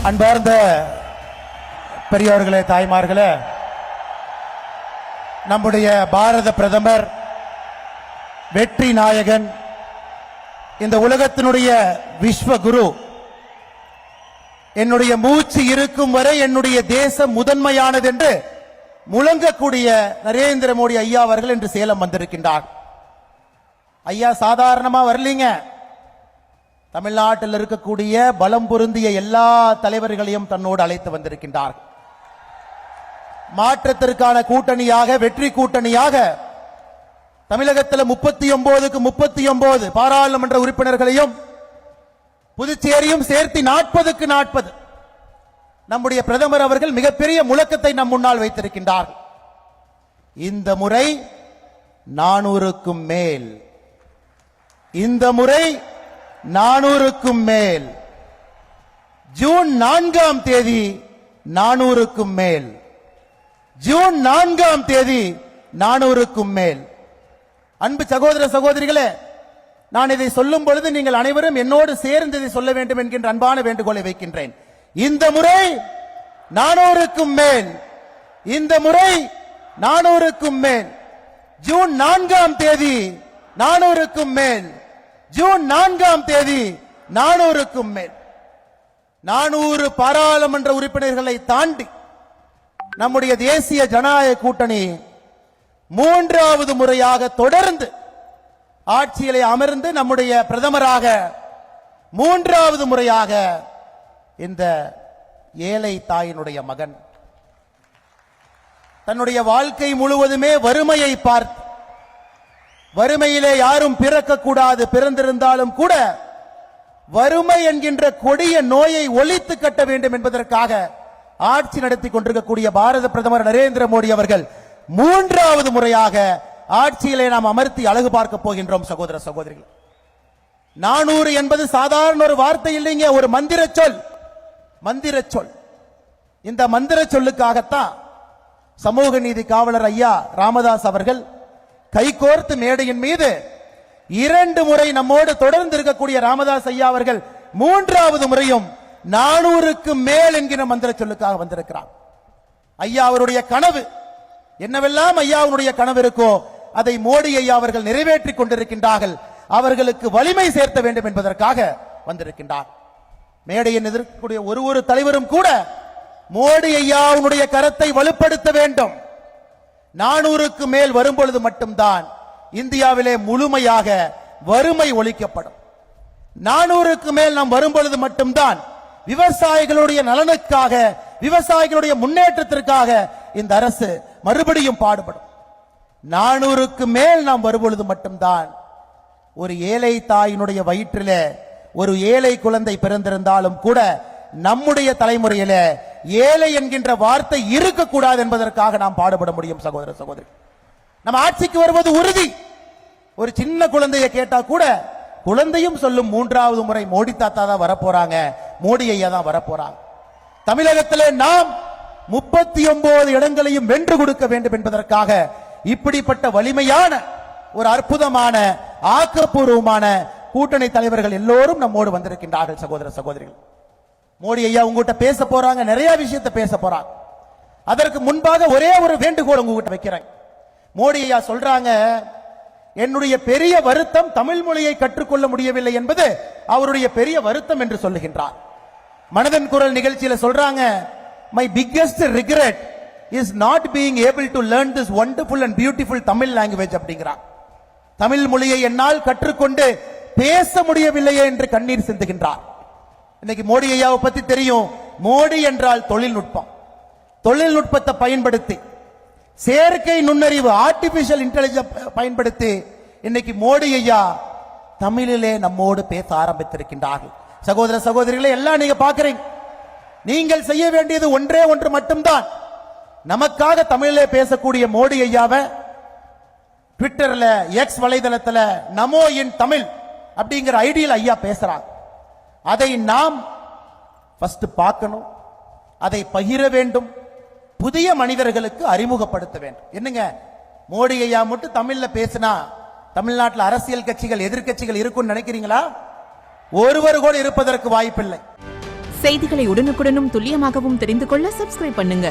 அன்பார்ந்த பெரியோர்களே, தாய்மார்களே, நம்முடைய பாரத பிரதமர் வெற்றி நாயகன், இந்த உலகத்தினுடைய விஸ்வகுரு, என்னுடைய மூச்சு இருக்கும் வரை என்னுடைய தேசம் முதன்மையானது என்று முழங்கக்கூடிய நரேந்திர மோடி ஐயா அவர்கள் இன்று சேலம் வந்திருக்கின்றார். ஐயா சாதாரணமா வரலீங்க. தமிழ்நாட்டில் இருக்கக்கூடிய பலம் பொருந்திய எல்லா தலைவர்களையும் தன்னோடு அழைத்து வந்திருக்கின்றார். மாற்றத்திற்கான கூட்டணியாக, வெற்றி கூட்டணியாக தமிழகத்தில் 39க்கு 39 பாராளுமன்ற உறுப்பினர்களையும் புதுச்சேரியும் சேர்த்து 40க்கு 40 நம்முடைய பிரதமர் அவர்கள் மிகப்பெரிய முழக்கத்தை நம் முன்னால் வைத்திருக்கின்றார். இந்த முறை 400க்கும் மேல், இந்த முறை 400க்கும் மேல், ஜூன் 4ஆம் தேதி 400க்கும் மேல், ஜூன் 4ஆம் தேதி 400க்கும் மேல். அன்பு சகோதர சகோதரிகளே, நான் இதை சொல்லும் பொழுது நீங்கள் அனைவரும் என்னோடு சேர்ந்து இதை சொல்ல வேண்டும் என்கின்ற அன்பான வேண்டுகோளை வைக்கின்றேன். இந்த முறை 400க்கும் மேல், இந்த முறை 400க்கும் மேல், ஜூன் 4ஆம் தேதி 400க்கும் மேல், ஜூன் 4ஆம் தேதி 400க்கும் மேல். 400 பாராளுமன்ற உறுப்பினர்களை தாண்டி நம்முடைய தேசிய ஜனநாயக கூட்டணி 3வது முறையாக தொடர்ந்து ஆட்சியிலே அமர்ந்து நம்முடைய பிரதமராக 3வது முறையாக இந்த ஏழை தாயினுடைய மகன் தன்னுடைய வாழ்க்கை முழுவதுமே வறுமையை பார்த்து, வறுமையிலே யாரும் பிறக்கக்கூடாது, பிறந்திருந்தாலும் கூட வறுமை என்கின்ற கொடிய நோயை ஒழித்து கட்ட வேண்டும் என்பதற்காக ஆட்சி நடத்தி கொண்டிருக்கக்கூடிய பாரத பிரதமர் நரேந்திர மோடி அவர்கள் 3வது முறையாக ஆட்சியிலே நாம் அமர்த்தி அழகு பார்க்க போகின்றோம். சகோதர சகோதரிகள், 400 என்பது சாதாரண ஒரு வார்த்தை இல்லைங்க, ஒரு மந்திர சொல். மந்திர சொல். இந்த மந்திர சொல்லுக்காகத்தான் சமூக நீதி காவலர் ஐயா ராமதாஸ் அவர்கள் கைகோர்த்து மேடையின் மீது 2 முறை நம்மோடு தொடர்ந்து இருக்கக்கூடிய ராமதாஸ் ஐயா அவர்கள் 3வது முறையும் 400க்கு மேல் என்கிற மந்திர சொல்லுக்காக வந்திருக்கிறார். ஐயா அவருடைய கனவு என்னவெல்லாம் ஐயாவுடைய கனவு இருக்கோ அதை மோடி ஐயா அவர்கள் நிறைவேற்றிக் கொண்டிருக்கின்றார்கள். அவர்களுக்கு வலிமை சேர்த்த வேண்டும் என்பதற்காக வந்திருக்கின்றார். மேடையில் எதிர்க்கக்கூடிய ஒரு தலைவரும் கூட மோடி ஐயாவுடைய கரத்தை வலுப்படுத்த வேண்டும். 400க்கு மேல் வரும் பொழுது மட்டும்தான் இந்தியாவிலே முழுமையாக வறுமை ஒழிக்கப்படும். 400க்கு மேல் நாம் வரும் பொழுது மட்டும்தான் விவசாயிகளுடைய நலனுக்காக, விவசாயிகளுடைய முன்னேற்றத்திற்காக இந்த அரசு மறுபடியும் பாடுபடும். 400க்கு மேல் நாம் வரும்பொழுது மட்டும்தான் ஒரு ஏழை தாயினுடைய வயிற்றிலே ஒரு ஏழை குழந்தை பிறந்திருந்தாலும் கூட நம்முடைய தலைமுறையில ஏழை என்கின்ற வார்த்தை இருக்கக்கூடாது என்பதற்காக நாம் பாடுபட முடியும். சகோதர சகோதரி, நம்ம ஆட்சிக்கு வருவது உறுதி. ஒரு சின்ன குழந்தையை கேட்டா கூட குழந்தையும் சொல்லும் 3வது முறை மோடி தாத்தா தான் வரப்போறாங்க, மோடி ஐயா தான் வரப்போறாங்க. தமிழகத்திலே நாம் 39 இடங்களையும் வென்று கொடுக்க வேண்டும் என்பதற்காக இப்படிப்பட்ட வலிமையான ஒரு அற்புதமான ஆக்கப்பூர்வமான கூட்டணி தலைவர்கள் எல்லோரும் நம்மோடு வந்திருக்கின்றார்கள். சகோதர சகோதரிகள், மோடி ஐயா உங்ககிட்ட பேச போறாங்க, நிறைய விஷயத்தை பேச போறாங்க. அதற்கு முன்பாக ஒரே ஒரு வேண்டுகோள் உங்ககிட்ட வைக்கிறேன். மோடி ஐயா சொல்றாங்க, என்னுடைய பெரிய வருத்தம் தமிழ் மொழியை கற்றுக்கொள்ள முடியவில்லை என்பது அவருடைய பெரிய வருத்தம் என்று சொல்லுகின்றார். மனதின் குரல் நிகழ்ச்சியில சொல்றாங்க, my biggest regret is not being able to learn this wonderful and beautiful Tamil language அப்படிங்கிறார். தமிழ் மொழியை என்னால் கற்றுக்கொண்டு பேச முடியவில்லையே என்று கண்ணீர் சிந்துகின்றார். இன்னைக்கு மோடி ஐயாவை பத்தி தெரியும். மோடி என்றால் தொழில்நுட்பம். தொழில்நுட்பத்தை பயன்படுத்தி, செயற்கை நுண்ணறிவு, ஆர்டிபிஷியல் இன்டெலிஜென்ஸ் பயன்படுத்தி இன்னைக்கு மோடி ஐயா தமிழிலே நம்மோடு பேச ஆரம்பித்திருக்கின்றார்கள். சகோதர சகோதரிகளை எல்லாம் நீங்க பாக்குறீங்க. நீங்கள் செய்ய வேண்டியது ஒன்றே ஒன்று மட்டும்தான். நமக்காக தமிழிலே பேசக்கூடிய மோடி ஐயாவை ட்விட்டர்ல, எக்ஸ் வலைதளத்துல நமோ இன் தமிழ் அப்படிங்கிற ஐடியில் ஐயா பேசுறாங்க. அதை நாம் ஃபர்ஸ்ட் பார்க்கணும், அதை பகிர வேண்டும், புதிய மனிதர்களுக்கு அறிமுகப்படுத்த வேண்டும். என்னங்க மோடி ஐயா மட்டும் தமிழ்ல பேசினா தமிழ்நாட்டில் அரசியல் கட்சிகள், எதிர்கட்சிகள் இருக்கும்னு நினைக்கிறீங்களா? ஒருவர் கூட இருப்பதற்கு வாய்ப்பில்லை. செய்திகளை உடனுக்குடனும் துல்லியமாகவும் தெரிந்து கொள்ள சப்ஸ்கிரைப் பண்ணுங்க.